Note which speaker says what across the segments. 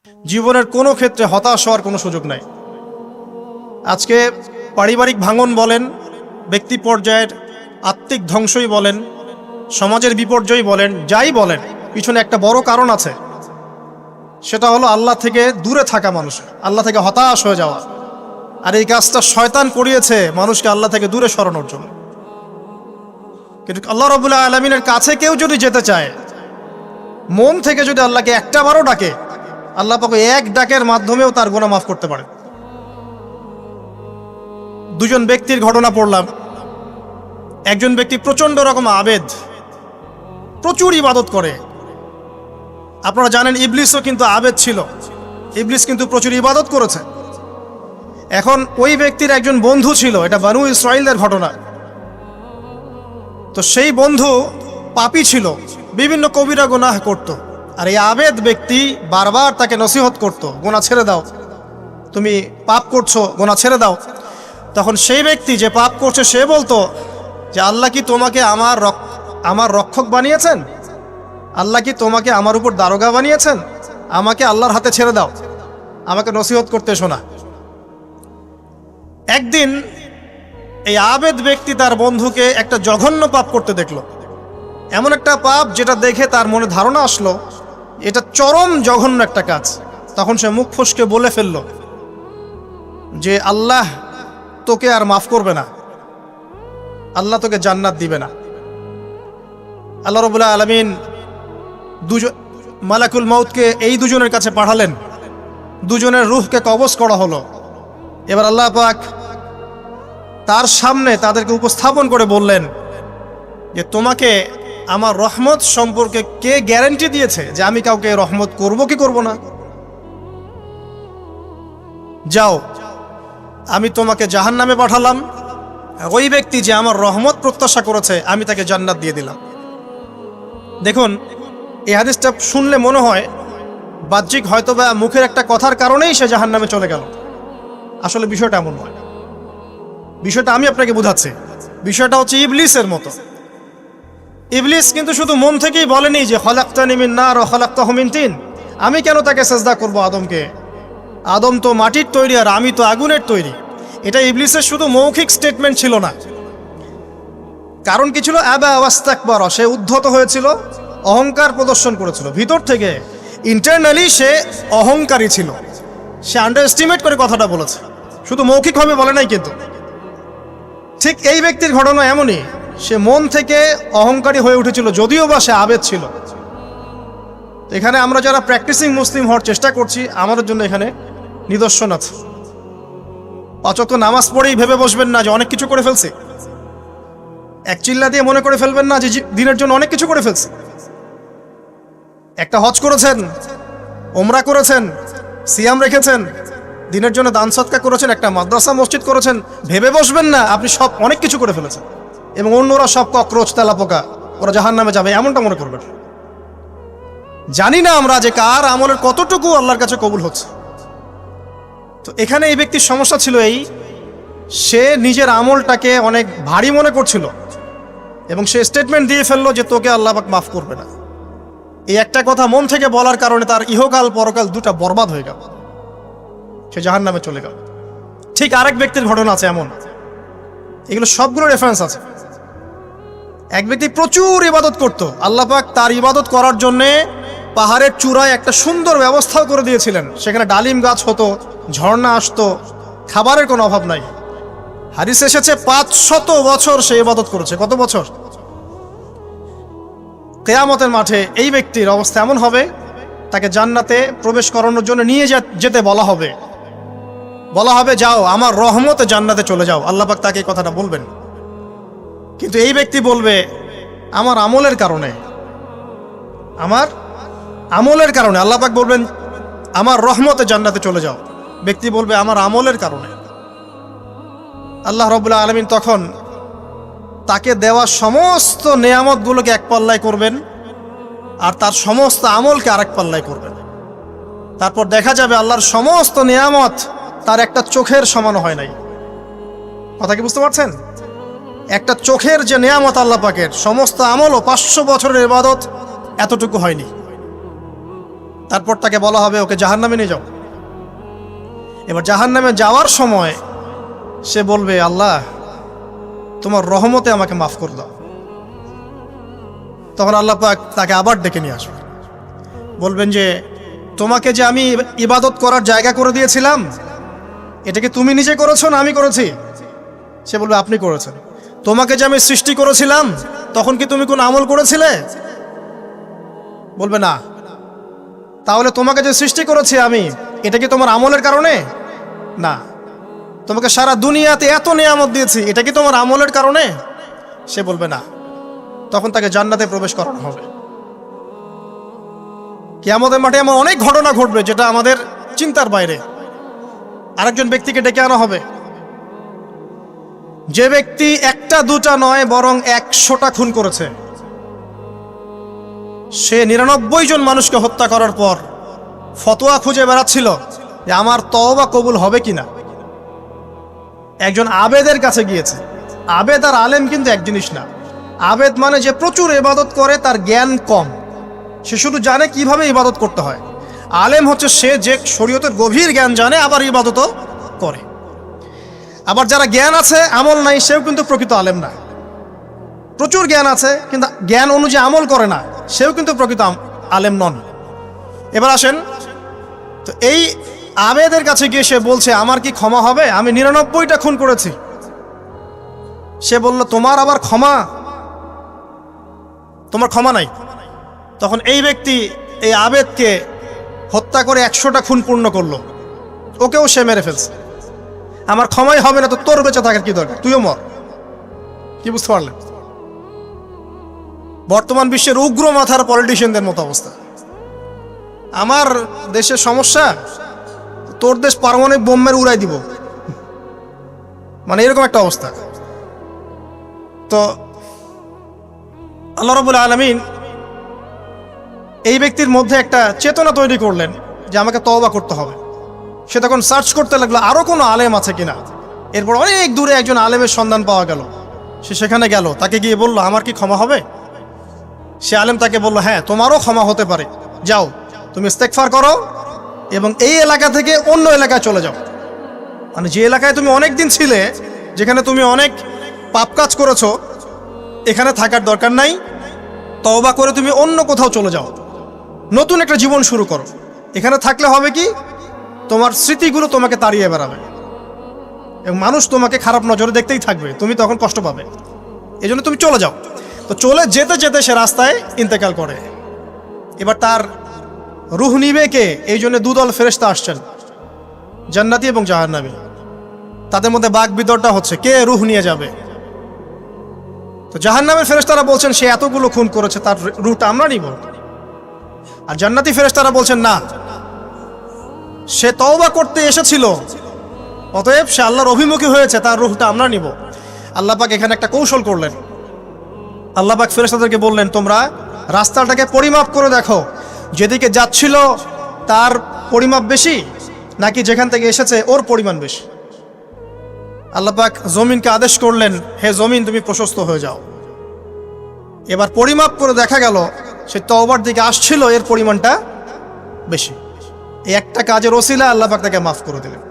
Speaker 1: জীবনের কোনো ক্ষেত্রে হতাশ হওয়ার কোনো সুযোগ নাই। আজকে পারিবারিক ভাঙন বলেন, ব্যক্তি পর্যায়ের আত্মিক ধ্বংসই বলেন, সমাজের বিপর্যয় বলেন, যাই বলেন, পিছনে একটা বড় কারণ আছে। সেটা হলো আল্লাহ থেকে দূরে থাকা মানুষ, আল্লাহ থেকে হতাশ হয়ে যাওয়া। আর এই কাজটা শয়তান করিয়েছে মানুষকে আল্লাহ থেকে দূরে সরানোর জন্য। কিন্তু আল্লাহ রাব্বুল আলামিনের কাছে কেউ যদি যেতে চায়, মন থেকে যদি আল্লাহকে একটা বারও ডাকে, আল্লাহ পাক এক ডাকের মাধ্যমেও তার গুনাহ মাফ করতে পারে। দুজন ব্যক্তির ঘটনা পড়লাম। একজন ব্যক্তি প্রচণ্ড রকম আবেদ, প্রচুর ইবাদত করে। আপনারা জানেন ইবলিসও কিন্তু আবেদ ছিল, ইবলিস কিন্তু প্রচুর ইবাদত করেছে। এখন ওই ব্যক্তির একজন বন্ধু ছিল, এটা বানু ইসরাইলদের ঘটনা। তো সেই বন্ধু পাপী ছিল, বিভিন্ন কবিরা গুনাহ করত। আর এই আবেদ ব্যক্তি বারবার তাকে নসিহত করত, গুনাহ ছেড়ে দাও, তুমি পাপ করছো, গুনাহ ছেড়ে দাও। তখন সেই ব্যক্তি যে পাপ করছে সে বলতো যে আল্লাহ কি তোমাকে আমার রক্ষক বানিয়েছেন? আল্লাহ কি তোমাকে আমার উপর দারোগা বানিয়েছেন? আমাকে আল্লাহর হাতে ছেড়ে দাও, আমাকে নসিহত করতে শোনা। একদিন এই আবেদ ব্যক্তি তার বন্ধুকে একটা জঘন্য পাপ করতে দেখলো, এমন একটা পাপ যেটা দেখে তার মনে ধারণা আসলো এটা চরম জঘন্য একটা কাজ। তখন সে মুখ ফসকে বলে ফেলল যে আল্লাহ তোকে আর মাফ করবে না, আল্লাহ তোকে জান্নাত দিবে না। আল্লাহ রাব্বুল আলামিন মালাকুল মউতকে এই দুজনের কাছে পাঠালেন, দুজনের রূহকে কবজ করা হলো। এবার আল্লাহ পাক তার সামনে তাদেরকে উপস্থাপন করে বললেন যে তোমাকে আমার রহমত সম্পর্কে কে গ্যারান্টি দিয়েছে যে আমি কাউকে রহমত করব কি করব না? যাও, আমি তোমাকে জাহান্নামে পাঠালাম, ওই ব্যক্তি যে আমার রহমত প্রত্যাশা করেছে আমি তাকে জান্নাত দিয়ে দিলাম। দেখুন, এই হাদিসটা শুনলে মনে হয় বাহ্যিক হয়তোবা মুখের একটা কথার কারণেই সে জাহান্নামে চলে গেল। আসলে বিষয়টা এমন নয়। বিষয়টা আমি আপনাকে বোঝাচ্ছি। বিষয়টা হচ্ছে ইবলিসের মতো। ইবলিস কিন্তু শুধু মন থেকেই বলেনি যে খলাকতানি মিন নার ওয়া খলাকতাহু মিন তিন, আমি কেন তাকে সেজদা করব আদমকে? আদম তো মাটির তৈরি আর আমি তো আগুনের তৈরি। এটা ইবলিসের শুধু মৌখিক স্টেটমেন্ট ছিল না, কারণ কি ছিল? আবা ওয়াস্তাকবার, সে উদ্ধত হয়েছিল, অহংকার প্রদর্শন করেছিল। ভিতর থেকে ইন্টারনালি সে অহংকারী ছিল, সে আন্ডার এস্টিমেট করে কথাটা বলেছে, শুধু মৌখিকভাবে বলে নাই। কিন্তু ঠিক এই ব্যক্তির ঘটনা এমনই, সে মন থেকে অহংকারী হয়ে উঠেছিল, যদিও বা সে আবেদ ছিল। এখানে আমরা যারা প্র্যাকটিসিং মুসলিম হওয়ার চেষ্টা করছি, আমাদের জন্য এখানে নিদর্শন আছে। পাঁচ ওয়াক্ত নামাজ পড়েই ভেবে বসবেন না যে অনেক কিছু করে ফেলছে, এক চিল্লা দিয়ে মনে করে ফেলবেন না যে দিনের জন্য অনেক কিছু করে ফেলছে। একটা হজ করেছেন, ওমরা করেছেন, সিয়াম রেখেছেন, দিনের জন্য দান সদকা করেছেন, একটা মাদ্রাসা মসজিদ করেছেন, ভেবে বসবেন না আপনি সব অনেক কিছু করে ফেলেছেন এবং অন্যরা সব ককরোচ তেলাপোকা, ওরা জাহান্নামে যাবে, এমনটা মনে করবেন। জানি না আমরা যে কার আমলের কতটুকু আল্লাহর কাছে কবুল হচ্ছে। তো এখানে এই ব্যক্তির সমস্যা ছিল এই, সে নিজের আমলটাকে অনেক ভারী মনে করছিল এবং সে স্টেটমেন্ট দিয়ে ফেললো যে তোকে আল্লাহ পাক মাফ করবে না। এই একটা কথা মন থেকে বলার কারণে তার ইহকাল পরকাল দুটা বরবাদ হয়ে গেল, সে জাহান্নামে চলে গেল। ঠিক আরেক ব্যক্তির ঘটনা আছে এমন, এগুলো সবগুলো রেফারেন্স আছে। এক ব্যক্তি প্রচুর ইবাদত করত, আল্লাহ পাক তার ইবাদত করার জন্যে পাহাড়ের চূড়ায় একটা সুন্দর ব্যবস্থাও করে দিয়েছিলেন। সেখানে ডালিম গাছ হতো, ঝর্ণা আসতো, খাবারের কোনো অভাব নাই। হাদিস এসেছে 500 বছর সে ইবাদত করেছে। কত বছর? কিয়ামতের মাঠে এই ব্যক্তির অবস্থা এমন হবে, তাকে জান্নাতে প্রবেশ করানোর জন্য নিয়ে যেতে বলা হবে যাও আমার রহমতে জান্নাতে চলে যাও। আল্লাহ পাক তাকে এই কথাটা বলবেন, কিন্তু এই ব্যক্তি বলবে আমার আমলের কারণে আল্লাহ পাক বলবেন আমার রহমতে জান্নাতে চলে যাও। ব্যক্তি বলবে আমার আমলের কারণে। আল্লাহ রাব্বুল আলামিন তখন তাকে দেওয়া সমস্ত নেয়ামতগুলোকে এক পাল্লায় করবেন আর তার সমস্ত আমলকে আরেক পাল্লায় করবেন। তারপর দেখা যাবে আল্লাহর সমস্ত নেয়ামত তার একটা চোখের সমান হয় নাই। কথা কি বুঝতে পারছেন? একটা চোখের যে নেয়ামত আল্লাহ পাকের, সমস্ত আমল ও 500 বছরের ইবাদত এতটুকু হয়নি। তারপর তাকে বলা হবে ওকে জাহান্নামে নিয়ে যাও। এবার জাহান্নামে যাওয়ার সময় সে বলবে, আল্লাহ তোমার রহমতে আমাকে মাফ করে দাও। তখন আল্লাহ পাক তাকে আবার ডেকে নিয়ে আসবে, বলবেন যে তোমাকে যে আমি ইবাদত করার জায়গা করে দিয়েছিলাম, এটাকে তুমি নিজে করেছো না আমি করেছি? সে বলবে আপনি করেছেন। তোমাকে যে আমি সৃষ্টি করেছিলাম, তখন কি তুমি কোন আমল করেছিলে? বলবে না। তাহলে তোমাকে যে সৃষ্টি করেছি আমি, এটা কি তোমার আমলের কারণে? না। তোমাকে সারা দুনিয়াতে এত নিয়ামত দিয়েছি, এটা কি তোমার আমলের কারণে? সে বলবে না। তখন তাকে জান্নাতে প্রবেশ করানো হবে। কিয়ামতের মাঠে এমন অনেক ঘটনা ঘটবে যেটা আমাদের চিন্তার বাইরে। আরেকজন ব্যক্তিকে ডেকে আনা হবে, যে ব্যক্তি একটা দুটা নয় বরং 100টা খুন করেছে। সে 99 জন মানুষকে হত্যা করার পর ফতোয়া খুঁজে বেড়াচ্ছিল যে আমার তওবা কবুল হবে কিনা। একজন আবেদের কাছে গিয়েছে। আবেদ আর আলেম কিন্তু এক জিনিস না। আবেদ মানে যে প্রচুর ইবাদত করে, তার জ্ঞান কম, সে শুধু জানে কিভাবে ইবাদত করতে হয়। আলেম হচ্ছে সে যে শরীয়তের গভীর জ্ঞান জানে, আবার ইবাদতও করে। আবার যারা জ্ঞান আছে আমল নাই, সেও কিন্তু প্রকৃত আলেম না। প্রচুর জ্ঞান আছে কিন্তু জ্ঞান অনুযায়ী আমল করে না, সেও কিন্তু প্রকৃত আলেম নন। এবার আসেন তো, এই আবেদের কাছে গিয়ে সে বলছে আমার কি ক্ষমা হবে? আমি 99টা খুন করেছি। সে বলল তোমার আবার ক্ষমা? তোমার ক্ষমা নাই। তখন এই ব্যক্তি এই আবেদকে হত্যা করে 100টা খুন পূর্ণ করলো, ওকেও সে মেরে ফেলছে। আমার ক্ষমাই হবে না তো তোর বেঁচে থাকার কি দরকার, তুইও মর। কি বুঝতে পারলেন? বর্তমান বিশ্বের উগ্র মাথার পলিটিশিয়ানদের মতো অবস্থা। আমার দেশের সমস্যা, তোর দেশ পারমাণবিক বোমের উড়াই দিব, মানে এরকম একটা অবস্থা। তো আল্লাহ রাব্বুল আলামিন এই ব্যক্তির মধ্যে একটা চেতনা তৈরি করলেন যে আমাকে তওবা করতে হবে। সে তখন সার্চ করতে লাগলো আরো কোনো আলেম আছে কিনা। এরপর অনেক দূরে একজন আলেমের সন্ধান পাওয়া গেল। সে সেখানে গেল, তাকে গিয়ে বলল আমার কি ক্ষমা হবে? সে আলেম তাকে বলল হ্যাঁ, তোমারও ক্ষমা হতে পারে। যাও, তুমি ইস্তেগফার করো এবং এই এলাকা থেকে অন্য এলাকায় চলে যাও। মানে যে এলাকায় তুমি অনেক দিন ছিলে, যেখানে তুমি অনেক পাপ কাজ করেছো, এখানে থাকার দরকার নাই। তওবা করে তুমি অন্য কোথাও চলে যাও, নতুন একটা জীবন শুরু করো। এখানে থাকলে হবে কি, তোমার স্মৃতিগুলো তোমাকে তাড়িয়ে বেড়াবে এবং মানুষ তোমাকে খারাপ নজরে দেখতেই থাকবে, তুমি তখন কষ্ট পাবে। এই জন্য তুমি চলে যাও। তো চলে যেতে যেতে সে রাস্তায় ইন্তেকাল করে। এবার তার রূহ নিবে কে? এই জন্য দুদল ফেরেশতা আসছেন, জান্নাতি এবং জাহান্নামী। তাদের মধ্যে বাক বিতরটা হচ্ছে কে রূহ নিয়ে যাবে। তো জাহান্নামের ফেরেশতারা বলছেন সে এতগুলো খুন করেছে, তার রূহটা আমরা নিব। আর জান্নাতি ফেরেশতারা বলছেন না, সে তওবা করতে এসেছিল, অতএব সে আল্লাহর অভিমুখী হয়েছে, তার রূহটা আমরা নিব। আল্লাহ পাক এখানে একটা কৌশল করলেন। আল্লাহ পাক ফেরেশতাদেরকে বললেন তোমরা রাস্তাটাকে পরিমাপ করে দেখো, যেদিকে যাচ্ছিল তার পরিমাপ বেশি নাকি যেখান থেকে এসেছে ওর পরিমাণ বেশি। আল্লাহ পাক জমিনকে আদেশ করলেন হে জমিন তুমি প্রশস্ত হয়ে যাও। এবার পরিমাপ করে দেখা গেল সে তওবার দিকে আসছিল, এর পরিমাণটা বেশি। এই একটা কাজের ওসিলা আল্লাহ পাক তাকে মাফ করে দিলেন।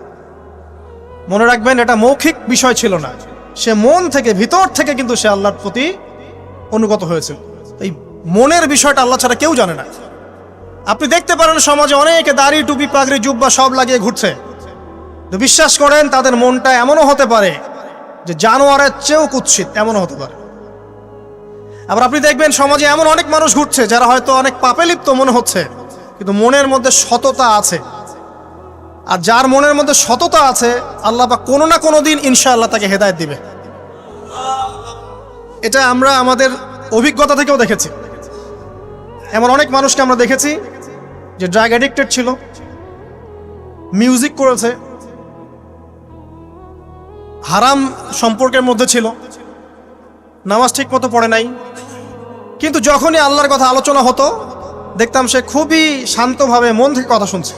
Speaker 1: মনে রাখবেন এটা মৌখিক বিষয় ছিল না, সে মন থেকে ভিতর থেকে কিন্তু সে আল্লাহর প্রতি অনুগত হয়েছিল। এই মনের বিষয়টা আল্লাহ ছাড়া কেউ জানে না। আপনি দেখতে পারেন সমাজে অনেকে দাড়ি টুপি পাগড়ি জুব্বা সব লাগিয়ে ঘুরছে, তো বিশ্বাস করেন তাদের মনটা এমনও হতে পারে যে জানোয়ারের চেয়েও কুৎসিত, এমনও হতে পারে। আবার আপনি দেখবেন সমাজে এমন অনেক মানুষ ঘুরছে যারা হয়তো অনেক পাপে লিপ্ত মনে হচ্ছে, কিন্তু মনের মধ্যে সততা আছে। আর যার মনের মধ্যে সততা আছে, আল্লাহ পাক কোনো না কোনো দিন ইনশাআল্লাহ তাকে হেদায়েত দিবে। এটা আমরা আমাদের অভিজ্ঞতা থেকেও দেখেছি। এমন অনেক মানুষকে আমরা দেখেছি যে ড্রাগ অ্যাডিক্টেড ছিল, মিউজিক করেছে, হারাম সম্পর্কের মধ্যে ছিল, নামাজ ঠিক মতো পড়ে নাই, কিন্তু যখনই আল্লাহর কথা আলোচনা হতো দেখতাম সে খুবই শান্তভাবে মন থেকে কথা শুনছে।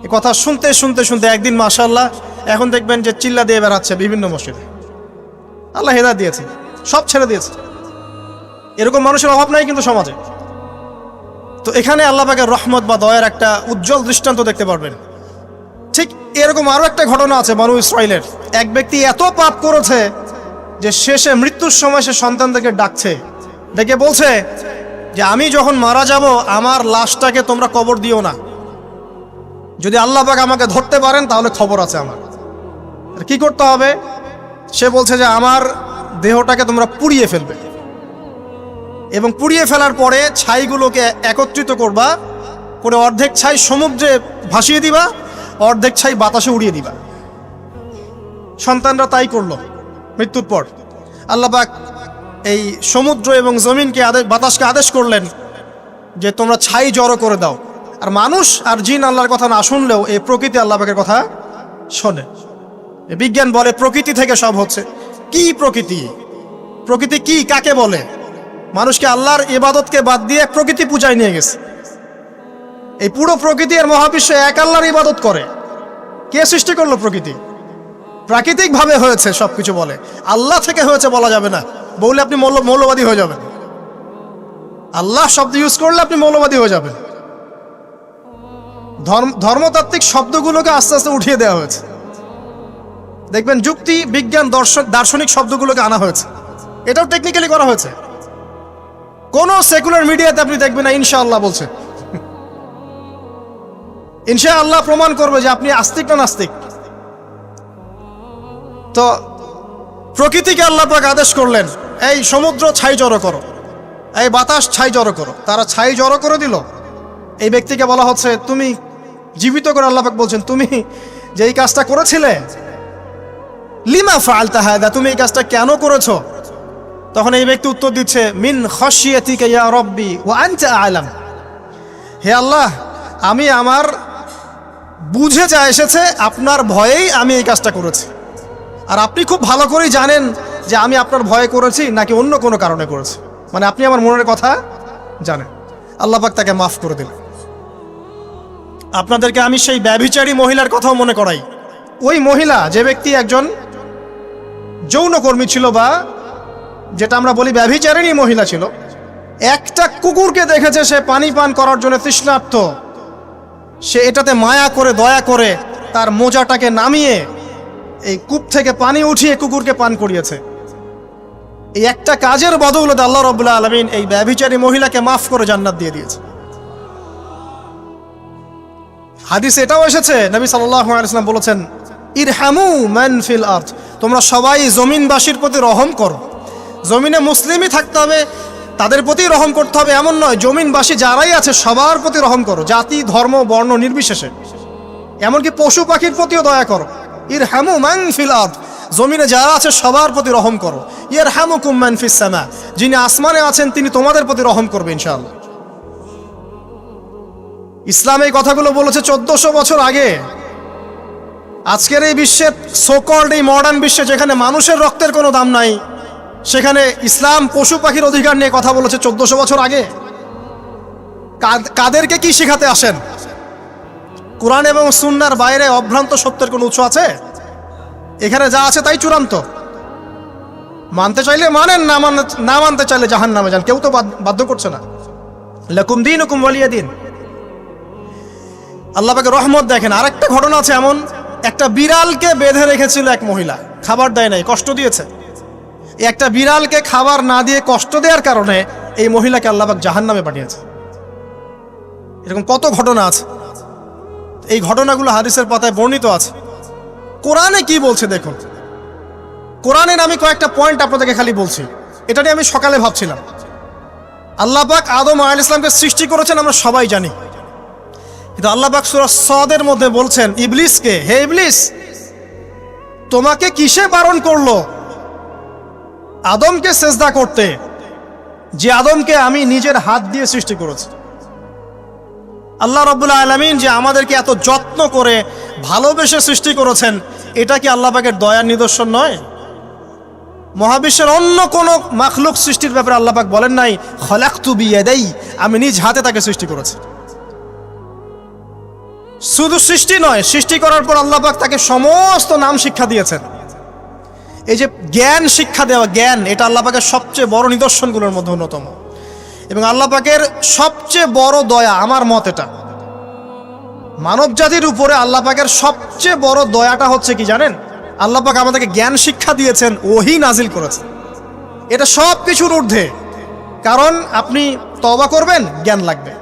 Speaker 1: এই কথা শুনতে শুনতে শুনতে একদিন মাশাআল্লাহ এখন দেখবেন যে চিল্লা দিয়ে বেড়াচ্ছে বিভিন্ন মসজিদে। আল্লাহ হেদায়েত দিয়েছে, সব ছেড়ে দিয়েছে। এরকম মানুষের অভাব নাই কিন্তু সমাজে। তো এখানে আল্লাহ পাকের রহমত বা দয়ার একটা উজ্জ্বল দৃষ্টান্ত দেখতে পারবেন। ঠিক এরকম আরও একটা ঘটনা আছে বনু ইসরাইলের। এক ব্যক্তি এত পাপ করেছে যে শেষে মৃত্যুর সময় সে সন্তানদেরকে ডাকছে, ডেকে বলছে যে আমি যখন মারা যাব আমার লাশটাকে তোমরা কবর দিও না, যদি আল্লাহ পাক আমাকে ধরতে পারেন তাহলে খবর আছে আমার। কি করতে হবে? সে বলছে যে আমার দেহটাকে তোমরা পুড়িয়ে ফেলবে এবং পুড়িয়ে ফেলার পরে ছাইগুলোকে একত্রিত করবা, করে অর্ধেক ছাই সমুদ্রে ভাসিয়ে দিবা, অর্ধেক ছাই বাতাসে উড়িয়ে দিবা। সন্তানরা তাই করলো। মৃত্যুর পর আল্লাহ পাক এই সমুদ্র এবং জমিনকে বাতাসকে আদেশ করলেন যে তোমরা ছাই জড়ো করে দাও। আর মানুষ আর জিন আল্লাহর কথা না শুনলেও এই প্রকৃতি আল্লাহ পাকের কথা শোনে। বিজ্ঞান বলে প্রকৃতি থেকে সব হচ্ছে। কি প্রকৃতি? প্রকৃতি কি, কাকে বলে? মানুষকে আল্লাহর ইবাদতকে বাদ দিয়ে প্রকৃতি পূজায় নিয়ে গেছে। এই পুরো প্রকৃতি আর মহাবিশ্ব এক আল্লাহর ইবাদত করে। কে সৃষ্টি করলো প্রকৃতি? প্রাকৃতিকভাবে হয়েছে সবকিছু বলে, আল্লাহ থেকে হয়েছে বলা যাবে না। বললে আপনি মৌলবাদী হয়ে যাবেন। আল্লাহ শব্দ ইউজ করলে আপনি মৌলবাদী হয়ে যাবেন। ধর্মতাত্ত্বিক শব্দগুলোকে আস্তে আস্তে উঠিয়ে দেওয়া হয়েছে। দেখবেন যুক্তি, বিজ্ঞান, দার্শনিক শব্দগুলোকে আনা হয়েছে। এটাও টেকনিক্যালি করা হয়েছে। কোনো সেকুলার মিডিয়াতে আপনি দেখবেন না ইনশাআল্লাহ বলছে। ইনশাআল্লাহ প্রমাণ করবে যে আপনি আস্তিক না নাস্তিক। তো প্রকৃতিকে আল্লাহ পাক আদেশ করলেন, এই সমুদ্র ছাই জড়ো করো, এই বাতাস ছাই জড়ো করো। তারা ছাই জড়ো করে দিল। এই ব্যক্তিকে বলা হচ্ছে তুমি জীবিত করে, আল্লাহ পাক বলছেন তুমি যে এই কাজটা করেছিলে, লিমা ফাআলতা হাদা, তুমি এই কাজটা কেন করেছো? তখন এই ব্যক্তি উত্তর দিচ্ছে, মিন খাশিয়াতিকা ইয়া রাব্বি ওয়া আনতা আ'লাম। হে আল্লাহ, আমি আমার বুঝে যা এসেছে আপনার ভয়েই আমি এই কাজটা করেছি, আর আপনি খুব ভালো করেই জানেন যে আমি আপনার ভয়ে করেছি নাকি অন্য কোনো কারণে করেছি। মানে আপনি আমার মনের কথা জানেন। আল্লাহ পাক তাকে মাফ করে দিলেন। আপনাদেরকে আমি সেই ব্যভিচারী মহিলার কথাও মনে করাই। ওই মহিলা, যে ব্যক্তি একজন যৌনকর্মী ছিল, বা যেটা আমরা বলি ব্যভিচারিণী মহিলা ছিল, একটা কুকুরকে দেখেছে সে পানি পান করার জন্য তৃষ্ণার্ত, সে এটাতে মায়া করে দয়া করে তার মোজাটাকে নামিয়ে এই কূপ থেকে পানি উঠিয়ে কুকুরকে পান করিয়েছে। এই একটা কাজের বদৌলতে আল্লাহ রাব্বুল আলামিন এই ব্যভিচারী মহিলাকে মাফ করে জান্নাত দিয়ে দিয়েছে। হাদিসে এটাও এসেছে, নবী সাল্লাল্লাহু আলাইহি ওয়াসাল্লাম বলেছেন, ইরহামু মান ফিল আরদ, তোমরা সবাই জমিনবাসীর প্রতি রহম করো। জমিনে মুসলিমই থাকতে হবে, তাদের প্রতি রহম করতে হবে এমন নয়, জমিনবাসী যারাই আছে সবার প্রতি রহম করো, জাতি ধর্ম বর্ণ নির্বিশেষে। এমনকি পশু পাখির প্রতিও দয়া করো। ইরহামু মান ফিল আরদ, জমিনে যারা আছে সবার প্রতি রহম করো। ইয়ারহামুকুম মান ফিস সামা, যিনি আসমানে আছেন তিনি তোমাদের প্রতি রহম করবে ইনশাআল্লাহ। ইসলাম এই কথাগুলো বলেছে 1400 বছর আগে। আজকের এই বিশ্বের সোকল্ড এই মডার্ন বিশ্বে যেখানে মানুষের রক্তের কোনো দাম নাই, সেখানে ইসলাম পশু পাখির অধিকার নিয়ে কথা বলেছে 1400 বছর আগে। কাদেরকে কি শেখাতে আসেন? কোরআন এবং সুন্নাহর বাইরে অভ্রান্ত সত্যের কোনো উৎস আছে? এখানে যা আছে তাই চূড়ান্ত। মানতে চাইলে মানেন, না মানতে চাইলে জাহান্নামে যান, কেউ তো বাধ্য করছে না। লাকুম দীনুকুম ওয়ালিয়া দিন। আল্লাহ পাকের রহমত দেখেন। আরেকটা ঘটনা আছে এমন, একটা বিড়ালকে বেঁধে রেখেছিল এক মহিলা, খাবার দেয় নাই, কষ্ট দিয়েছে। একটা বিড়ালকে খাবার না দিয়ে কষ্ট দেওয়ার কারণে এই মহিলাকে আল্লাহ পাক জাহান্নামে পাঠিয়েছে। এরকম কত ঘটনা আছে। এই ঘটনাগুলো হাদিসের পাতায় বর্ণিত আছে। কোরআনে কি বলছে দেখুন। কোরআনের আমি কয়েকটা পয়েন্ট আপনাদেরকে খালি বলছি, এটা নিয়ে আমি সকালে ভাবছিলাম। আল্লাহ পাক আদম আলাইহিস সালামকে সৃষ্টি করেছেন আমরা সবাই জানি, কিন্তু আল্লাহ পাক সূরা সদের মধ্যে বলছেন ইবলিসকে, হে ইবলিস, তোমাকে কিসে বারণ করলো আদমকে সেজদা করতে, যে আদমকে আমি নিজের হাত দিয়ে সৃষ্টি করেছি। আল্লাহ রাব্বুল আলামিন যে আমাদেরকে এত যত্ন করে ভালোবেসে সৃষ্টি করেছেন, এটা কি আল্লাহ পাকের দয়ার নিদর্শন নয়? মহাবিশ্বের অন্য কোনো মাখলুক সৃষ্টির ব্যাপারে আল্লাহ পাক বলেন নাই খলাকতু বিয়াদাই, আমি নিজ হাতে তাকে সৃষ্টি করেছি। শুধু সৃষ্টি নয়, সৃষ্টি করার পর আল্লাহ পাক তাকে সমস্ত নাম শিক্ষা দিয়েছেন। এই যে জ্ঞান শিক্ষা দেওয়া, জ্ঞান, এটা আল্লাহ পাকের সবচেয়ে বড় নিদর্শনগুলোর মধ্যে অন্যতম। এবং আল্লাহ পাকের সবচেয়ে বড় দয়া, আমার মত এটা, মানব জাতির উপরে আল্লাহ পাকের সবচেয়ে বড় দয়াটা হচ্ছে কি জানেন? আল্লাহ পাক আমাদেরকে জ্ঞান শিক্ষা দিয়েছেন, ওহী নাজিল করেছেন। এটা সব কিছুর ঊর্ধ্বে। কারণ আপনি তওবা করবেন, জ্ঞান লাগবে।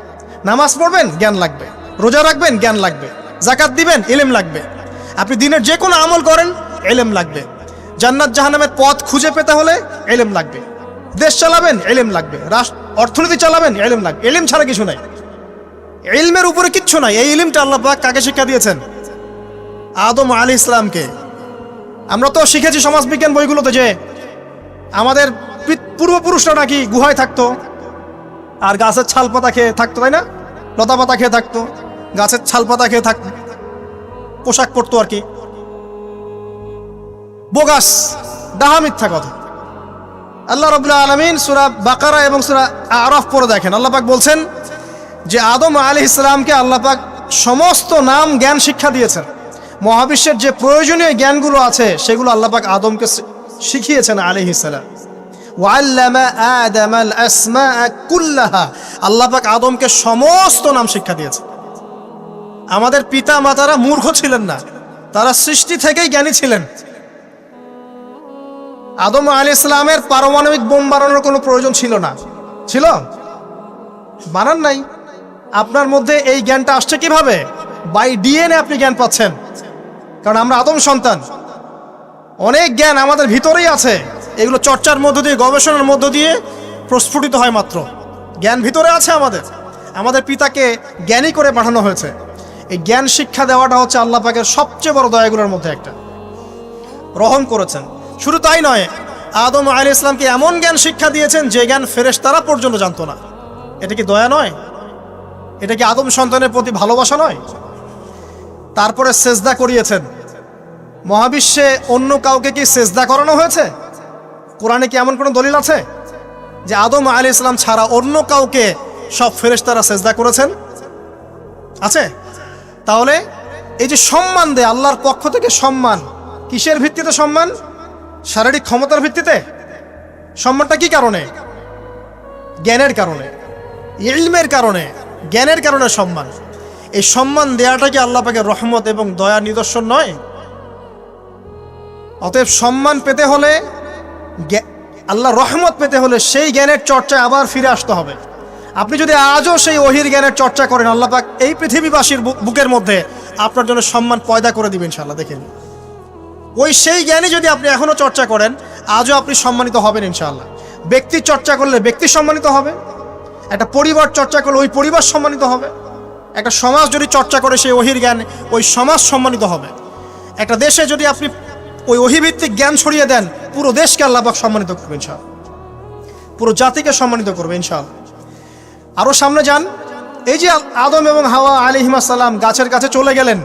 Speaker 1: নামাজ পড়বেন, জ্ঞান লাগবে। রোজা রাখবেন, জ্ঞান লাগবে। জাকাত দিবেন, ইলম লাগবে। আপনি দিনের যে কোনো আমল করেন, ইলম লাগবে। জান্নাত জাহান্নামের পথ খুঁজে পেতে হলে ইলম লাগবে। দেশ চালাবেন, ইলম লাগবে। অর্থনীতি চালাবেন, ইলম লাগবে। ইলম ছাড়া কিছু নাই, ইলমের উপরে কিচ্ছু নাই। এই ইলমটা আল্লাহ পাক কাকে শিক্ষা দিয়েছেন? আদম আলাইহিস সালামকে। আমরা তো শিখেছি সমাজবিজ্ঞান বইগুলোতে যে আমাদের পূর্বপুরুষরা নাকি গুহায় থাকতো আর গাছের ছাল পাতা খেয়ে থাকতো, তাই না? লতা পাতা খেয়ে থাকতো, গাছের ছাল পাতা খেয়ে থাকতো, পোশাক পরতো আর কি। বোগাস, ডাহা, মিথ্যা কথা। আল্লাহ রাব্বুল আলামিন সূরা বাকারা এবং সূরা আরাফ পড়ে দেখেন, আল্লাহ পাক বলছেন যে আদম আলাইহিস সালামকে আল্লাহ পাক সমস্ত নাম জ্ঞান শিক্ষা দিয়েছেন। মহাবিশ্বের যে প্রয়োজনীয় জ্ঞানগুলো আছে সেগুলো আল্লাহ পাক আদমকে শিখিয়েছেন আলাইহিস সালাম। ওয়াল্লামা আদামাল আসমাআ কুল্লাহা, আল্লাহ পাক আদমকে সমস্ত নাম শিক্ষা দিয়েছেন। আমাদের পিতা মাতারা মূর্খ ছিলেন না, তারা সৃষ্টি থেকেই জ্ঞানী ছিলেন। আদম আলাইহিস সালামের পারমাণবিক বোম বানানোর কোনো প্রয়োজন ছিল না। ছিল? বানান নাই। আপনার মধ্যে এই জ্ঞানটা আসছে কিভাবে? বাই ডিএনএ আপনি জ্ঞান পাচ্ছেন, কারণ আমরা আদম সন্তান। অনেক জ্ঞান আমাদের ভিতরেই আছে, এগুলো চর্চার মধ্য দিয়ে, গবেষণার মধ্য দিয়ে প্রস্ফুটিত হয় মাত্র। জ্ঞান ভিতরে আছে আমাদের। আমাদের পিতাকে জ্ঞানী করে পাঠানো হয়েছে। এই জ্ঞান শিক্ষা দেওয়াটা হচ্ছে আল্লাহ পাকের সবচেয়ে বড় দয়াগুলোর মধ্যে একটা। রহম করেছেন। শুধু তাই নয়, আদম আলাইহিস সালামকে এমন জ্ঞান শিক্ষা দিয়েছেন যে জ্ঞান ফেরেশতারা পর্যন্ত জানতো না। এটা কি দয়া নয়? এটা কি আদম সন্তানের প্রতি ভালোবাসা নয়? তারপরে সেজদা করিয়েছেন। মহাবিশ্বে অন্য কাউকে কি সেজদা করানো হয়েছে? কোরআনে কি এমন কোনো দলিল আছে যে আদম আলাইহিস সালাম ছাড়া অন্য কাউকে সব ফেরেশতারা সেজদা করেছেন? আছে? তাহলে এই যে সম্মান দেয় আল্লাহর পক্ষ থেকে, সম্মান কিসের ভিত্তিতে? সম্মান শারীরিক ক্ষমতার ভিত্তিতে। সম্মানটা কি কারণে? জ্ঞানের কারণে, ইলমের কারণে, জ্ঞানের কারণে সম্মান। এই সম্মান দেয়াটা কি আল্লাহ পাকের রহমত এবং দয়ার নিদর্শন নয়? অতএব সম্মান পেতে হলে, আল্লাহ রহমত পেতে হলে সেই জ্ঞানের চর্চায় আবার ফিরে আসতে হবে। আপনি যদি আজও সেই ওহির জ্ঞানের চর্চা করেন, আল্লাহ পাক এই পৃথিবীবাসীর বুকের মধ্যে আপনার জন্য সম্মান পয়দা করে দিবেন ইনশাআল্লাহ। দেখেন, ওই সেই জ্ঞানই যদি আপনি এখনো চর্চা করেন, আজও আপনি সম্মানিত হবেন ইনশাআল্লাহ। ব্যক্তির চর্চা করলে ব্যক্তি সম্মানিত হবে, একটা পরিবার চর্চা করলে ওই পরিবার সম্মানিত হবে, একটা সমাজ যদি চর্চা করে সেই ওহির জ্ঞান, ওই সমাজ সম্মানিত হবে। একটা দেশে যদি আপনি ওই ওহিভিত্তিক জ্ঞান ছড়িয়ে দেন, পুরো দেশকে আল্লাহ পাক সম্মানিত করবে ইনশাআল্লাহ, পুরো জাতিকে সম্মানিত করবে ইনশাআল্লাহ। আরও সামনে যান, এই যে আদম এবং হাওয়া আলাইহিস সালাম গাছের কাছে চলে গেলেন,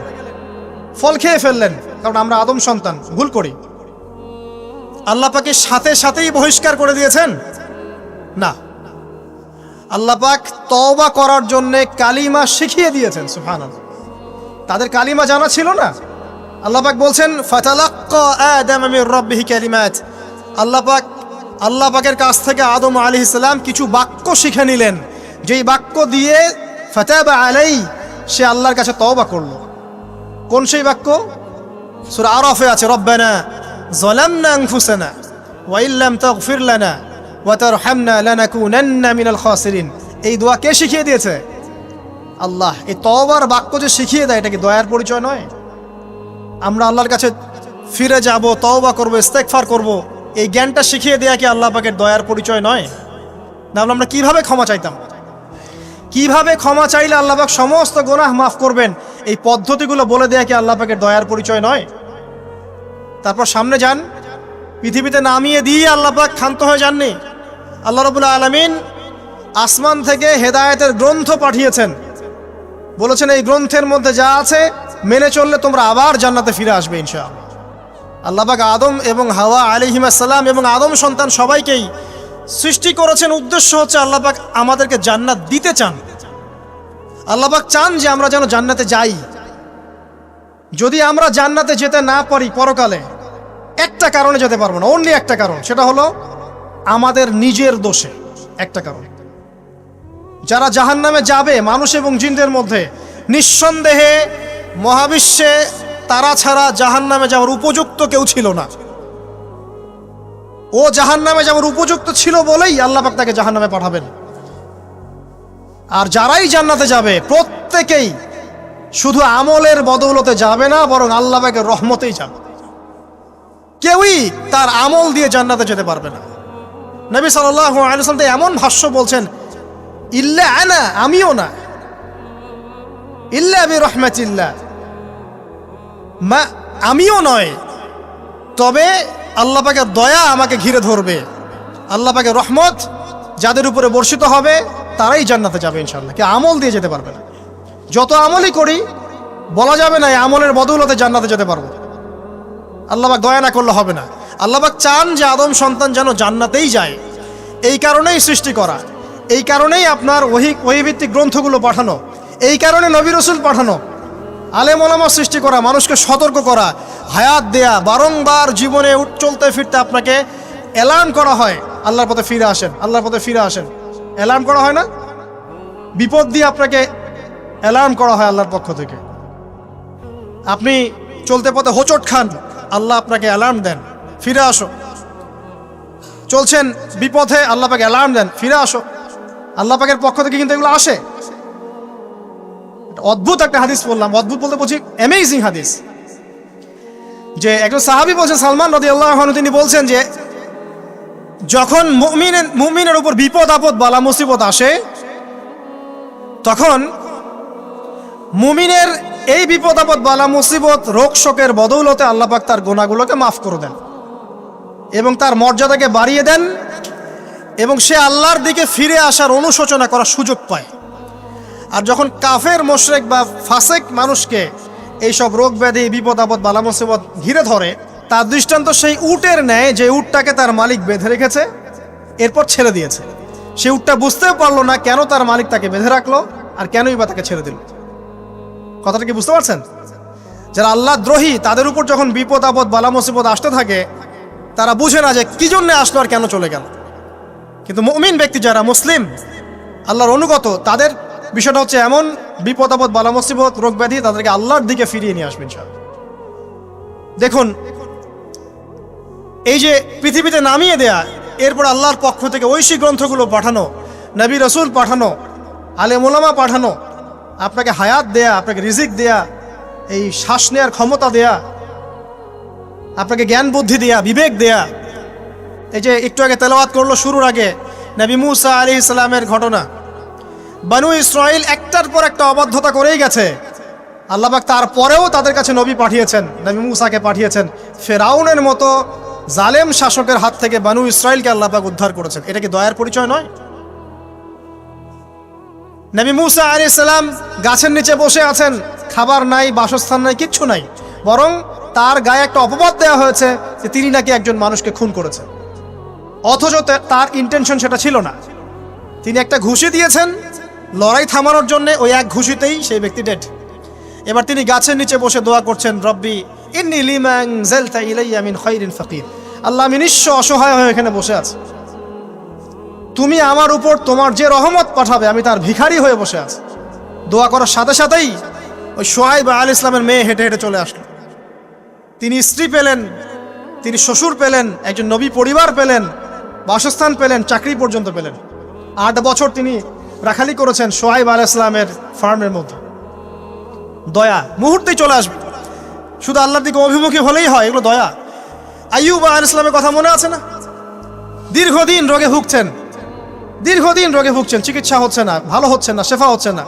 Speaker 1: ফল খেয়ে ফেললেন, কারণ আমরা আদম সন্তান, ভুল করি। আল্লাহ পাকে সাথে সাথেই বহিষ্কার করে দিয়েছেন? না, আল্লাহ পাক তওবা করার জন্য কালিমা শিখিয়ে দিয়েছেন। সুবহানাল্লাহ, তাদের কালিমা জানা ছিল না। আল্লাহ পাক বলছেন ফাতালাক্কা আদম মির রাব্বিহি কালিমাত, আল্লাহ পাকের কাছ থেকে আদম আলাইহিস সালাম কিছু বাক্য শিখে নিলেন, যেই বাক্য দিয়ে ফাতাবা আলাই, সে আল্লাহর কাছে তওবা করলো। কোন সেই বাক্য? সূরা আরাফে আছে, রব্বানা যালামনা আনফুসানা ওয়া ইল্লাম তাগফির লানা ওয়া তারহামনা লানাকুনান্না মিনাল খাসিরিন। এই দোয়া কে শিখিয়ে দিয়েছে? আল্লাহ। এই তওবার বাক্য যে শিখিয়ে দেয়, এটা কি দয়ার পরিচয় নয়? আমরা আল্লাহর কাছে ফিরে যাব, তওবা করব, ইস্তেগফার করব, এই জ্ঞানটা শিখিয়ে দেয়া কি আল্লাহ পাকের দয়ার পরিচয় নয়? না, আমরা কিভাবে ক্ষমা চাইতাম? কিভাবে ক্ষমা চাইলে আল্লাহ পাক সমস্ত গুনাহ মাফ করবেন, এই পদ্ধতিগুলো বলে দেয়া কি আল্লাহ পাকের দয়ার পরিচয় নয়? তারপর সামনে যান, পৃথিবীতে নামিয়ে দিয়ে আল্লাহ পাক ক্ষান্ত হয়ে যাননি। আল্লাহ রাব্বুল আলামিন আসমান থেকে হেদায়েতের গ্রন্থ পাঠিয়েছেন, বলেছেন এই গ্রন্থের মধ্যে যা আছে মেনে চললে তোমরা আবার জান্নাতে ফিরে আসবে ইনশাআল্লাহ। আল্লাহ পাক আদম এবং হাওয়া আলাইহিস সালাম এবং আদম সন্তান সবাইকেই সৃষ্টি করেছেন। উদ্দেশ্য হচ্ছে আল্লাহ পাক আমাদেরকে জান্নাত দিতে চান। আল্লাহ পাক চান যে আমরা যেন জান্নাতে যাই। যদি আমরা জান্নাতে যেতে না পারি পরকালে, একটা কারণে যেতে পারবো না, অনলি একটা কারণ, সেটা হলো আমাদের নিজের দোষে। একটা কারণ, যারা জাহান্নামে যাবে মানুষ এবং জিনদের মধ্যে, নিঃসন্দেহে মহাবিশ্বে তারা ছাড়া জাহান্নামে যাওয়ার উপযুক্ত কেউ ছিল না। ও জাহান্নামে যাওয়ার উপযুক্ত ছিল বলেই আল্লাহ পাক তাকে জাহান্নামে পাঠাবেন। আর যারাই জান্নাতে যাবে প্রত্যেকেই শুধু আমলের বদৌলতে যাবে না, বরং আল্লাহ পাকের রহমতেই যাবে। কেউই তার আমল দিয়ে জান্নাতে যেতে পারবে না। নবী সাল্লাল্লাহু আলাইহি ওয়াসাল্লাম এমন ভাষ্য বলছেন, ইল্লা আনা, আমিও না, ইল্লা বিরহমাতিল্লাহ, আমিও নয়, তবে আল্লাহ পাকের দয়া আমাকে ঘিরে ধরবে, আল্লাহ পাকের রহমত যাদের উপরে বর্ষিত হবে তারাই জান্নাতে যাবে ইনশাআল্লাহ। কে আমল দিয়ে যেতে পারবে না। যত আমলই করি বলা যাবে না এই আমলের বদৌলতে জান্নাতে যেতে পারবো। আল্লাহ পাক দয়া না করলে হবে না। আল্লাহ পাক চান যে আদম সন্তান যেন জান্নাতেই যায়। এই কারণেই সৃষ্টি করা, এই কারণেই আপনার ওহীভিত্তিক গ্রন্থগুলো পাঠানো, এই কারণে নবী রাসূল পাঠানো, আলেম ওলামা সৃষ্টি করা, মানুষকে সতর্ক করা, হায়াত দেয়া, বারংবার জীবনে চলতে ফিরতে আপনাকে অ্যালার্ম করা হয়, আল্লাহর পথে ফিরে আসেন, আল্লাহর পথে ফিরে আসেন। অ্যালার্ম করা হয় না? বিপদ দিয়ে আপনাকে অ্যালার্ম করা হয় আল্লাহর পক্ষ থেকে। আপনি চলতে পথে হোঁচট খান, আল্লাহ আপনাকে অ্যালার্ম দেন, ফিরে আসো। চলছেন বিপথে, আল্লাহ পাকে অ্যালার্ম দেন, ফিরে আসো। আল্লাহ পাকের পক্ষ থেকে কিন্তু এগুলো আসে। অদ্ভুত একটা হাদিস বললাম, অদ্ভুত বলতে বলছি অ্যামেজিং হাদিস, যে একজন সাহাবী বলছেন, সালমান রাদিয়াল্লাহু আনহু, তিনি বলছেন যে যখন মুমিনের উপর বিপদ আপদ বালা মুসিবত আসে, তখন মুমিনের এই বিপদ আপদ বালা মুসিবত রোগ শোকের বদৌলতে আল্লাহ পাক তার গুনাহগুলোকে মাফ করে দেন এবং তার মর্যাদাকে বাড়িয়ে দেন, এবং সে আল্লাহর দিকে ফিরে আসার অনুশোচনা করার সুযোগ পায়। আর যখন কাফের মুশরিক বা ফাসেক মানুষকে এইসব রোগ ব্যাধি বিপদ আপদ বালা মুসিবত ঘিরে ধরে, তার দৃষ্টান্ত সেই উটের ন্যায় যে উটটাকে তার মালিক বেঁধে রেখেছে, এরপর ছেড়ে দিয়েছে। সে উটটা বুঝতেও পারলো না কেন তার মালিক তাকে বেঁধে রাখলো আর কেনই বা তাকে ছেড়ে দিল। কথাটা কি বুঝতে পারছেন? যারা আল্লাহ দ্রোহী, তাদের উপর যখন বিপদ আপদ বালা মুসিবত আসতে থাকে, তারা বুঝে না যে কি জন্য আসলো আর কেন চলে গেল। কিন্তু মুমিন ব্যক্তি যারা মুসলিম, আল্লাহর অনুগত, তাদের বিষয়টা হচ্ছে এমন বিপদ আপদ বালা মুসিবত রোগ ব্যাধি তাদেরকে আল্লাহর দিকে ফিরিয়ে নিয়ে আসবেন ইনশাআল্লাহ। দেখুন, এই যে পৃথিবীতে নামিয়ে দেয়া, এরপর আল্লাহর পক্ষ থেকে ঐশী গ্রন্থগুলো পাঠানো, নবী রাসূল পাঠানো, আলেম ওলামা পাঠানো, আপনাকে হায়াত দেয়া, আপনাকে রিজিক দেয়া, এই শ্বাস নেওয়ার ক্ষমতা দেয়া, আপনাকে জ্ঞান বুদ্ধি দেয়া, বিবেক দেয়া। এই যে একটু আগে তেলাওয়াত করলো শুরুর আগে নবী মুসা আলাইহিস সালামের ঘটনা, বনু ইসরাইল একটার পর একটা অবাধ্যতা করেই গেছে। আল্লাহ পাক তারপরেও তাদের কাছে নবী পাঠিয়েছেন, নবী মুসাকে পাঠিয়েছেন। ফেরাউনের মতো জালেম শাসকের হাত থেকে বনু ইসরাইলকে আল্লাহ পাক উদ্ধার করেছেন। এটা কি দয়ার পরিচয় নয়? নবী মুসা আলাইহিস সালাম গাছের নিচে বসে আছেন, খাবার নাই, বাসস্থান নাই, কিচ্ছু নাই, বরং তার গায়ে একটা অপবাদ দেওয়া হয়েছে যে তিনি নাকি একজন মানুষকে খুন করেছেন, অথচ তার ইন্টেনশন সেটা ছিল না। তিনি একটা ঘুষি দিয়েছেন লড়াই থামানোর জন্য, ওই এক ঘুষিতেই সেই ব্যক্তি ডেড। এবার তিনি গাছের নিচে বসে দোয়া করছেন, রব্বি ইন্নী লিমা আনজালতা ইলাইয়া মিন খায়রিন ফাকির, আল্লাহ আমি নিঃস্ব অসহায় হয়ে এখানে বসে আছি, তুমি আমার উপর তোমার যে রহমত পাঠাবে আমি তার ভিখারি হয়ে বসে আছি। দোয়া করার সাথে সাথেই ওই শুআয়ব আলাইহিস সালামের মেয়ে হেঁটে হেঁটে চলে আসলো। তিনি স্ত্রী পেলেন, তিনি শ্বশুর পেলেন, একজন নবী পরিবার পেলেন, বাসস্থান পেলেন, চাকরি পর্যন্ত পেলেন। 8 বছর তিনি রাখালি করেছেন শুআয়ব আলাইহিস সালামের ফার্মের মধ্যে। দয়া মুহূর্তেই চলে আসবে, শুধু আল্লাহর দিকে অভিমুখী হলেই হয়, এগুলো দয়া। আইয়ুব আলাইহিস সালামের কথা মনে আছে না? দীর্ঘদিন রোগে ভুগছেন, দীর্ঘদিন রোগে ভুগছেন, চিকিৎসা হচ্ছে না, ভালো হচ্ছে না, শেফা হচ্ছে না।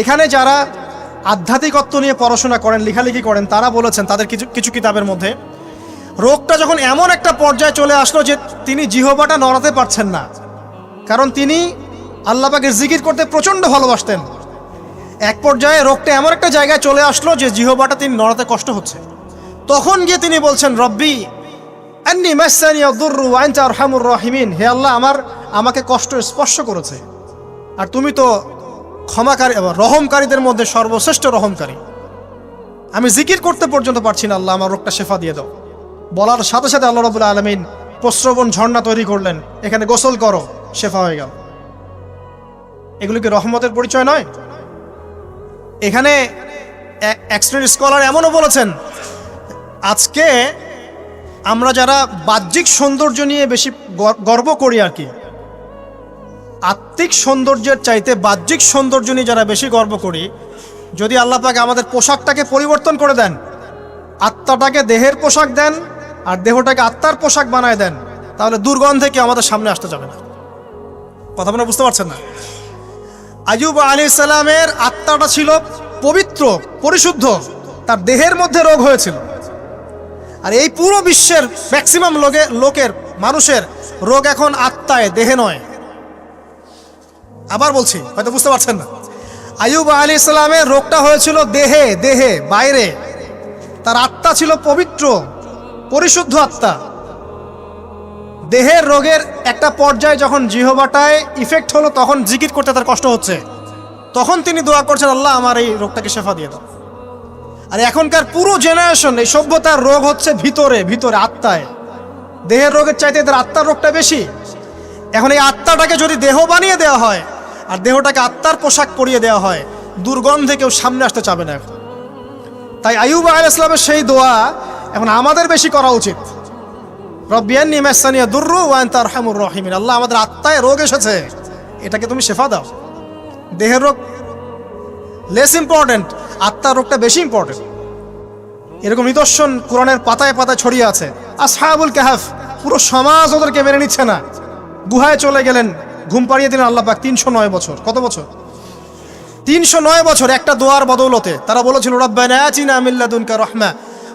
Speaker 1: এখানে যারা আধ্যাত্মিকত্ব নিয়ে পড়াশোনা করেন, লেখালেখি করেন, তারা বলেছেন তাদের কিছু কিতাবের মধ্যে, রোগটা যখন এমন একটা পর্যায়ে চলে আসলো যে তিনি জিহ্বাটা নড়াতে পারছেন না, কারণ তিনি আল্লাহ পাকের জিকির করতে প্রচণ্ড ভালোবাসতেন। এক পর্যায়ে রোগটা এমন একটা জায়গায় চলে আসলো যে জিহ্বাটা তিনি নড়াতে কষ্ট হচ্ছে। তখন গিয়ে তিনি বলছেন, রব্বি আন্নী মাসসানি আদ-দুররু ওয়া আনতা আরহামুর রাহিমিন, হে আল্লাহ আমাকে কষ্ট স্পর্শ করেছে, আর তুমি তো ক্ষমাকারী, রহমকারীদের মধ্যে সর্বশ্রেষ্ঠ রহমকারী। আমি জিকির করতে পর্যন্ত পারছি না, আল্লাহ আমার রোগটা শেফা দিয়ে দাও। বলার সাথে সাথে আল্লাহ রাব্বুল আলামিন প্রস্রবণ ঝর্ণা তৈরি করলেন, এখানে গোসল করো, শেফা হয়ে গেল। এগুলো কি রহমতের পরিচয় নয়? এখানে এক শ্রেণীর স্কলার এমনও বলেছেন, আজকে আমরা যারা বাহ্যিক সৌন্দর্য নিয়ে বেশি গর্ব করি আর কি, আত্মিক সৌন্দর্যের চাইতে বাহ্যিক সৌন্দর্য নিয়ে যারা বেশি গর্ব করি, যদি আল্লাহ পাক আমাদের পোশাকটাকে পরিবর্তন করে দেন, আত্মাটাকে দেহের পোশাক দেন আর দেহটাকে আত্মার পোশাক বানায় দেন, তাহলে দুর্গন্ধে কি আমাদের সামনে আসতে যাবে না। কথা আপনারা বুঝতে পারছেন না? আইয়ুব আলাইহিস সালামের আত্মাটা ছিল পবিত্র, পরিশুদ্ধ, তার দেহের মধ্যে রোগ হয়েছিল। আর এই পুরো বিশ্বের ম্যাক্সিমাম লোকের মানুষের রোগ এখন আত্মায়, দেহে নয়। আবার বলছি, হয়তো বুঝতে পারছেন না। আইয়ুব আলাইহিস সালামের রোগটা হয়েছিল দেহে, বাইরে। তার আত্মা ছিল পবিত্র, পরিশুদ্ধ আত্মা। দেহের রোগের একটা পর্যায়ে যখন জিহ্বাটায় ইফেক্ট হলো, তখন জিকির করতে তার কষ্ট হচ্ছে, তখন তিনি দোয়া করছেন, আল্লাহ আমার এই রোগটাকে শেফা দিয়ে দাও। আর এখনকার পুরো জেনারেশন, এই সভ্যতার রোগ হচ্ছে ভিতরে, আত্মায়। দেহের রোগের চাইতে এদের আত্মার রোগটা বেশি। এখন এই আত্মাটাকে যদি দেহ বানিয়ে দেওয়া হয় আর দেহটাকে আত্মার পোশাক পরিয়ে দেওয়া হয়, দুর্গন্ধে কেউ সামনে আসতে চাবে না। তাই আইয়ুব আলাইহিস সালামের সেই দোয়া এখন আমাদের বেশি করা উচিত। রব্বি আন্নী মাসানিয়া দুররু ওয়া আনতা আরহামুর রাহিমিন। আল্লাহ, আমাদের আত্মায় রোগ এসেছে, এটাকে তুমি শেফা দাও। দেহের রোগ লেস ইম্পর্টেন্ট, আত্মার রোগটা বেশি ইম্পর্টেন্ট। এরকম নিদর্শন কোরআনের পাতায় পাতায় ছড়িয়ে আছে। আসহাবুল কাহাফ, পুরো সমাজ ওদেরকে মেনে নিচ্ছে না, গুহায় চলে গেলেন, ঘুম পাড়িয়ে দিলেন আল্লাহ পাক। 309 বছর। কত বছর? 309 বছর একটা দোয়ার বদৌলতে। তারা বলেছিল, রব্বানা আতিনা মিন লাদুনকা রাহমা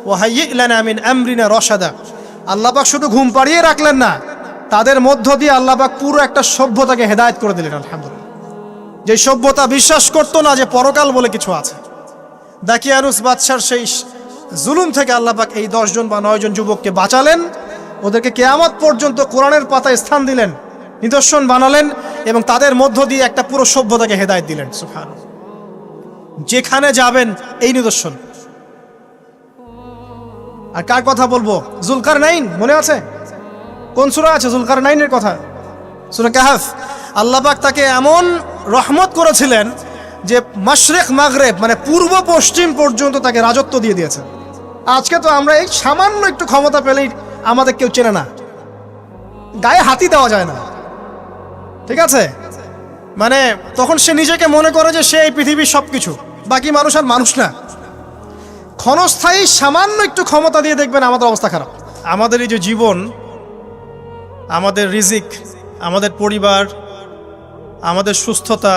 Speaker 1: ওয়া হাইয়্যি লানা মিন আমরিনা রাশাদা। আল্লাহ পাক শুধু ঘুম পাড়িয়ে রাখলেন না, তাদের মধ্য দিয়ে আল্লাহ পাক পুরো একটা সভ্যতাকে হেদায়েত করে দিলেন। আলহামদুলিল্লাহ। যে সভ্যতা বিশ্বাস করতো না যে পরকাল বলে কিছু আছে, দাকিয়ানুস বাদশার সেই জুলুম থেকে আল্লাহ পাক এই 10 জন বা 9 জন যুবককে বাঁচালেন, ওদেরকে কিয়ামত পর্যন্ত কোরআনের পাতায় স্থান দিলেন, নিদর্শন বানালেন, এবং তাদের মধ্য দিয়ে একটা পুরো সভ্যতাকে হেদায়েত দিলেন। সুবহানাল্লাহ। যেখানে যাবেন এই নিদর্শন। আর কার কথা বলবো? যুলকারনাইন, মনে আছে? কোন সূরা আছে যুলকারনাইনের কথা? সূরা কাহফ। আল্লাহ পাক তাকে এমন রহমত করেছিলেন যে মাশরিক মাগরিব, মানে পূর্ব পশ্চিম পর্যন্ত তাকে রাজত্ব দিয়ে দিয়েছেন। আজকে তো আমরা এই সামান্য একটু ক্ষমতা পেলেই আমাদের কেউ চেনে না, গায়ে হাতি দেওয়া যায় না, ঠিক আছে? মানে তখন সে নিজেকে মনে করে যে সে এই পৃথিবীর সবকিছু, বাকি মানুষ আর মানুষ না। ক্ষণস্থায়ী সামান্য একটু ক্ষমতা দিয়ে দেখবেন আমাদের অবস্থা খারাপ। আমাদের এই যে জীবন, আমাদের রিজিক, আমাদের পরিবার, আমাদের সুস্থতা,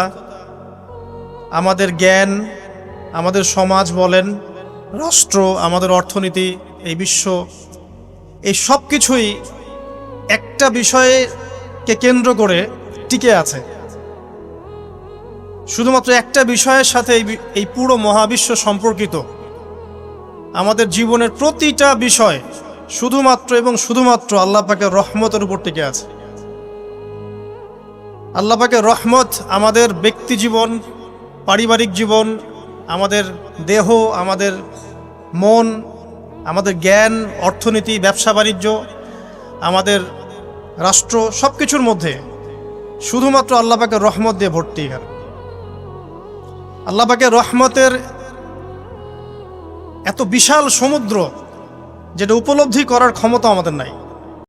Speaker 1: আমাদের জ্ঞান, আমাদের সমাজ বলেন, রাষ্ট্র, আমাদের অর্থনীতি, এই বিশ্ব, এই সব কিছুই একটা বিষয়কে কেন্দ্র করে টিকে আছে। শুধুমাত্র একটা বিষয়ের সাথে এই পুরো মহাবিশ্ব সম্পর্কিত। আমাদের জীবনের প্রতিটা বিষয় শুধুমাত্র এবং শুধুমাত্র আল্লাহ পাকের রহমতের উপর টিকে আছে। আল্লাহ পাকের রহমত আমাদের ব্যক্তি জীবন, পারিবারিক জীবন, আমাদের দেহ, আমাদের মন, আমাদের জ্ঞান, অর্থনীতি, ব্যবসা বাণিজ্য, আমাদের রাষ্ট্র, সব কিছুর মধ্যে শুধুমাত্র আল্লাহ পাকের রহমত দিয়ে ভর্তি। আল্লাহ পাকের রহমতের এত বিশাল সমুদ্র, যেটা উপলব্ধি করার ক্ষমতা আমাদের নাই।